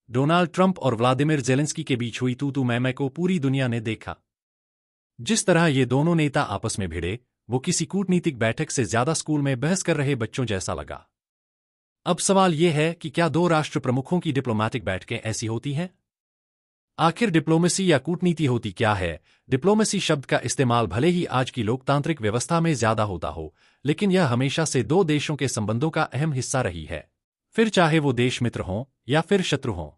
Donald Trump और Vladimir Zelensky के बीच हुई तू मैं को पूरी दुनिया ने देखा। जिस तरह ये दोनों नेता आपस में भिड़े, वो किसी कूटनीतिक बैठक से ज्यादा स्कूल में बहस कर रहे बच्चों जैसा लगा। अब सवाल ये है कि क्या दो राष्ट्र प्रमुखों की डिप्लोमैटिक बैठकें ऐसी होती हैं? आखिर डिप्लोमेसी या कूटनीति होती क्या है? डिप्लोमेसी शब्द का इस्तेमाल भले ही आज की लोकतांत्रिक व्यवस्था में ज्यादा होता हो, लेकिन यह हमेशा से दो देशों के संबंधों का अहम हिस्सा रही है, फिर चाहे वो देश मित्र हों या फिर शत्रु हों।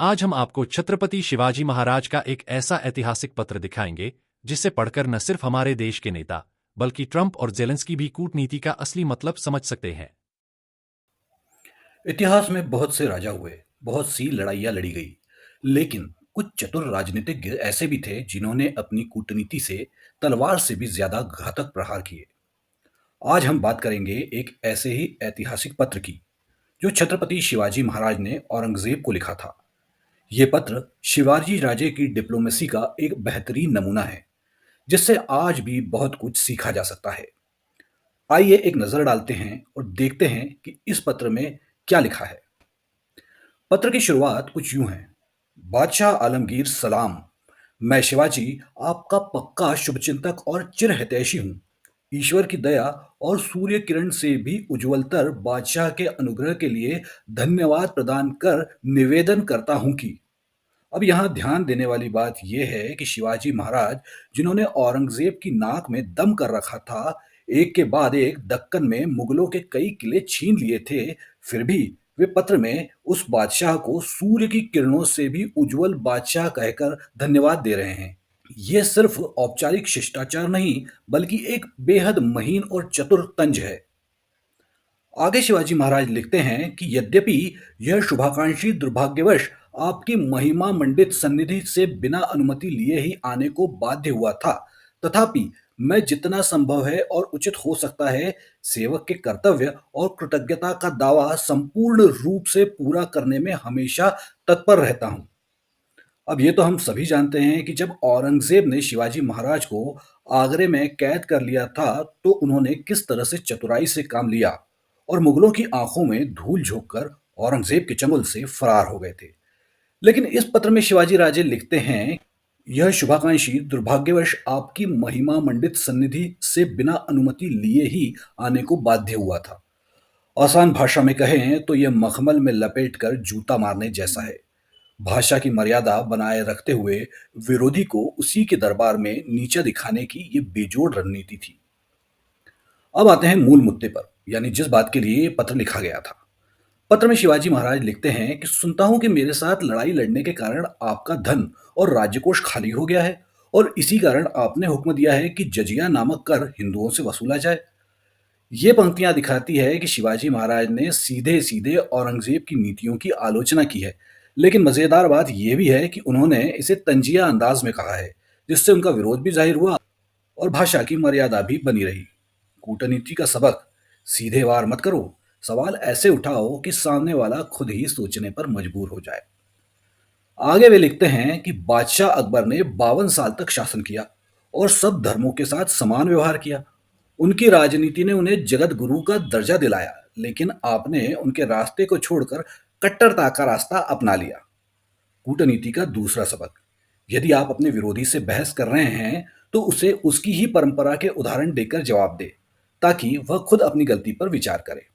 आज हम आपको छत्रपति शिवाजी महाराज का एक ऐसा ऐतिहासिक पत्र दिखाएंगे जिसे पढ़कर न सिर्फ हमारे देश के नेता, बल्कि ट्रंप और जेलेंस्की भी कूटनीति का असली मतलब समझ सकते हैं। इतिहास में बहुत से राजा हुए, बहुत सी लड़ाइयां लड़ी गई, लेकिन कुछ चतुर राजनीतिज्ञ ऐसे भी थे जिन्होंने अपनी कूटनीति से तलवार से भी ज्यादा घातक प्रहार किए। आज हम बात करेंगे एक ऐसे ही ऐतिहासिक पत्र की जो छत्रपति शिवाजी महाराज ने औरंगजेब को लिखा था। यह पत्र शिवाजी राजे की डिप्लोमेसी का एक बेहतरीन नमूना है जिससे आज भी बहुत कुछ सीखा जा सकता है। आइए एक नजर डालते हैं और देखते हैं कि इस पत्र में क्या लिखा है। पत्र की शुरुआत कुछ यूं है। बादशाह आलमगीर सलाम। मैं शिवाजी आपका पक्का शुभचिंतक और चिरहितैषी हूँ। ईश्वर की दया और सूर्य किरण से भी उज्ज्वलतर बादशाह के अनुग्रह के लिए धन्यवाद प्रदान कर निवेदन करता हूँ कि अब यहाँ ध्यान देने वाली बात यह है कि शिवाजी महाराज जिन्होंने औरंगजेब की नाक में दम कर रखा था, एक के बाद एक दक्कन में मुगलों के कई किले छीन लिए थे, फिर भी वे पत्र में उस बादशाह को सूर्य की किरणों से भी उज्जवल बादशाह कहकर धन्यवाद दे रहे हैं। ये सिर्फ औपचारिक शिष्टाचार नहीं, बल्कि एक बेहद महीन और चतुर तंज है। आगे शिवाजी महाराज लिखते हैं कि यद्यपि यह शुभाकांक्षी दुर्भाग्यवश आपकी महिमा मंडित सन्निधि से बिना अनुमति लिए ही आने को बाध्य हुआ था, तथापि मैं जितना संभव है और उचित हो सकता है सेवक के कर्तव्य और कृतज्ञता का दावा संपूर्ण रूप से पूरा करने में हमेशा तत्पर रहता हूं। अब ये तो हम सभी जानते हैं कि जब औरंगजेब ने शिवाजी महाराज को आगरे में कैद कर लिया था तो उन्होंने किस तरह से चतुराई से काम लिया और मुगलों की आंखों में धूल झोंककर औरंगजेब के चंगुल से फरार हो गए थे। लेकिन इस पत्र में शिवाजी राजे लिखते हैं, यह शुभाकांक्षी दुर्भाग्यवश आपकी महिमा मंडित सन्निधि से बिना अनुमति लिए ही आने को बाध्य हुआ था। आसान भाषा में कहें तो यह मखमल में लपेट कर जूता मारने जैसा है। भाषा की मर्यादा बनाए रखते हुए विरोधी को उसी के दरबार में नीचा दिखाने की ये बेजोड़ रणनीति थी। अब आते हैं मूल मुद्दे पर, यानी जिस बात के लिए ये पत्र लिखा गया था। पत्र में शिवाजी महाराज लिखते हैं कि सुनता हूं कि मेरे साथ लड़ाई लड़ने के कारण आपका धन और राज्यकोष खाली हो गया है और इसी कारण आपने हुक्म दिया है कि जजिया नामक कर हिंदुओं से वसूला जाए। ये पंक्तियां दिखाती है कि शिवाजी महाराज ने सीधे सीधे औरंगजेब की नीतियों की आलोचना की है, लेकिन मजेदार बात यह भी है कि उन्होंने इसे तंजिया अंदाज में कहा है, जिससे उनका विरोध भी जाहिर हुआ और भाषा की मर्यादा भी बनी रही। कूटनीति का सबक, सीधे वार मत करो, सवाल ऐसे उठाओ कि सामने वाला खुद ही सोचने पर मजबूर हो जाए। आगे वे लिखते हैं कि बादशाह अकबर ने 52 साल तक शासन किया और सब धर्मों के साथ समान व्यवहार किया। उनकी राजनीति ने उन्हें जगत गुरु का दर्जा दिलाया, लेकिन आपने उनके रास्ते को छोड़कर कट्टरता का रास्ता अपना लिया। कूटनीति का दूसरा सबक, यदि आप अपने विरोधी से बहस कर रहे हैं तो उसे उसकी ही परंपरा के उदाहरण देकर जवाब दे, ताकि वह खुद अपनी गलती पर विचार करे।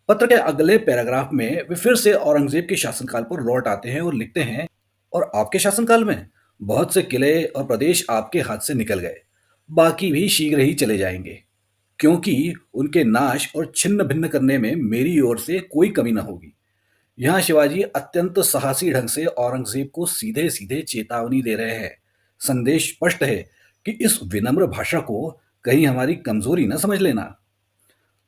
पत्र के अगले पैराग्राफ में वे फिर से औरंगजेब के शासनकाल पर लौट आते हैं और लिखते हैं, और आपके शासनकाल में बहुत से किले और प्रदेश आपके हाथ से निकल गए, बाकी भी शीघ्र ही चले जाएंगे, क्योंकि उनके नाश और छिन्न भिन्न करने में मेरी ओर से कोई कमी न होगी। यहाँ शिवाजी अत्यंत साहसी ढंग से औरंगजेब को सीधे सीधे चेतावनी दे रहे हैं। संदेश स्पष्ट है कि इस विनम्र भाषा को कहीं हमारी कमजोरी न समझ लेना।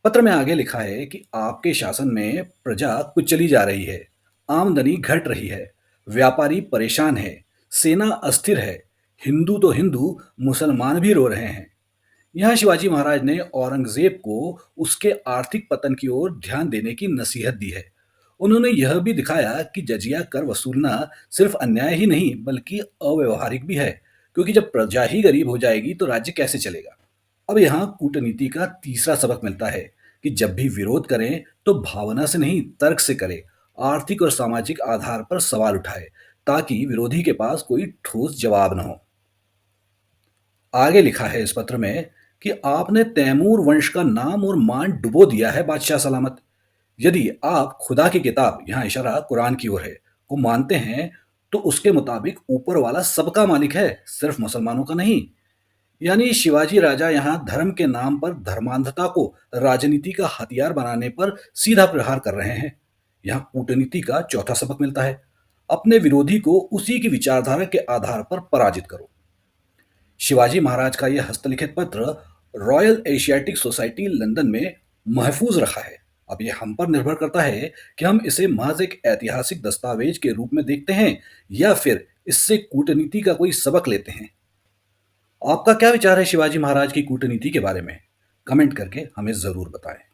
पत्र में आगे लिखा है कि आपके शासन में प्रजा कुचली जा रही है, आमदनी घट रही है, व्यापारी परेशान है, सेना अस्थिर है, हिंदू तो हिंदू, मुसलमान भी रो रहे हैं। यहाँ शिवाजी महाराज ने औरंगजेब को उसके आर्थिक पतन की ओर ध्यान देने की नसीहत दी है। उन्होंने यह भी दिखाया कि जजिया कर वसूलना सिर्फ अन्याय ही नहीं बल्कि अव्यवहारिक भी है, क्योंकि जब प्रजा ही गरीब हो जाएगी तो राज्य कैसे चलेगा। अब यहाँ कूटनीति का तीसरा सबक मिलता है कि जब भी विरोध करें तो भावना से नहीं, तर्क से करें। आर्थिक और सामाजिक आधार पर सवाल उठाए, ताकि विरोधी के पास कोई ठोस जवाब न हो। आगे लिखा है इस पत्र में कि आपने तैमूर वंश का नाम और मान डुबो दिया है बादशाह सलामत। यदि आप खुदा की किताब, यहाँ इशारा कुरान की ओर है, को मानते हैं, तो उसके मुताबिक ऊपर वाला सबका मालिक है, सिर्फ मुसलमानों का नहीं। यानी शिवाजी राजा यहाँ धर्म के नाम पर धर्मांधता को राजनीति का हथियार बनाने पर सीधा प्रहार कर रहे हैं। यहाँ कूटनीति का चौथा सबक मिलता है, अपने विरोधी को उसी की विचारधारा के आधार पर पराजित करो। शिवाजी महाराज का यह हस्तलिखित पत्र रॉयल एशियाटिक सोसाइटी लंदन में महफूज रखा है। अब यह हम पर निर्भर करता है कि हम इसे महज एक ऐतिहासिक दस्तावेज के रूप में देखते हैं, या फिर इससे कूटनीति का कोई सबक लेते हैं। आपका क्या विचार है शिवाजी महाराज की कूटनीति के बारे में? कमेंट करके हमें जरूर बताएं।